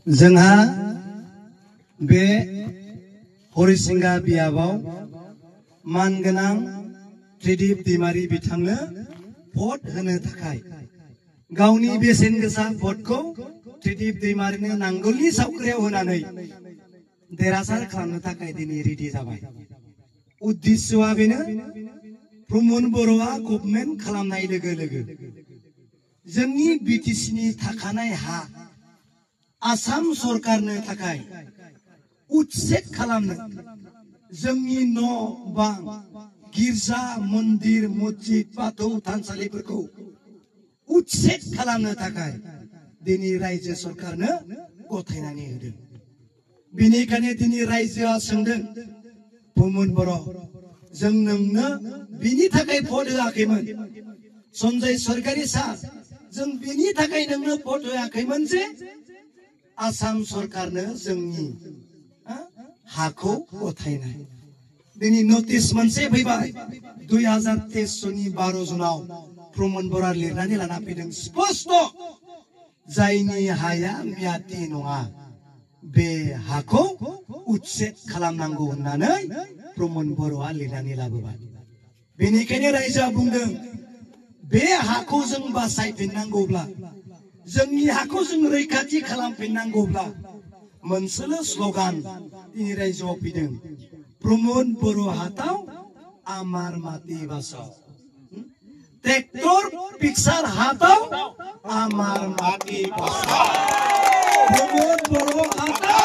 जोंहा बे हरिसिंगा बियाबाव मानगोनां त्रिदिप दैमारी बिथांनो भट होनो थाखाय गावनि बेसेन गोसा भटखौ त्रिदिप दैमारीनो नांगोलनि सावख्रियाव होनानै देरहासार खालामनो थाखाय दिनै रेडि जाबाय। उद्देश्यआ बेनो प्रमद बर'आ गभर्नमेन्ट खालामनाय लोगो लोगो जोंनि बिटिसिनि थाखानाय हा आसाम सरकारनो थाखाय उच्छेद खालामनो जोंनि न' बां गिर्जा मन्दिर मस्जिद बाथौ थानसालिफोरखौ उच्छेद खालामनो थाखाय दिनै रायजो सरकारनो गथायनानै होदों। बेनिखायनो दिनै रायजोआ सोंदों प्रमद बर' जों नोंनो बिनि थाखाय भट होआखैमोन। सन्जय सरकारि सार जों बिनि थाखाय नोंनो भट होआखैमोन जे आसाम सरकारनो जोंनि हाखौ गथायनाय। दिनै नटिस मोनसे फैबाय 2023 सननि 12 जुनाव प्रमद बर'आ लिरनानै लाना फैदों स्पष्ट जायनि हाया मियाति नङा बे हाखौ उच्छेद खालामनांगौ होननानै प्रमद बर'आ लिरनानै लाबोबाय। बेनिखायनो रायजोआ बुंदों बे हाखौ जों बासायफिननांगौब्ला जोंनि हाखौ जों रैखाथि खालामफिननांगौब्ला मोनसेल' स्ल'गान दिनै रायजोआव फैदों प्रमद बर' हाताव आमार माटी बासाव। ट्रेक्टर पिक्सार हाताव आमार माटी बासाव। प्रमद बर' हाताव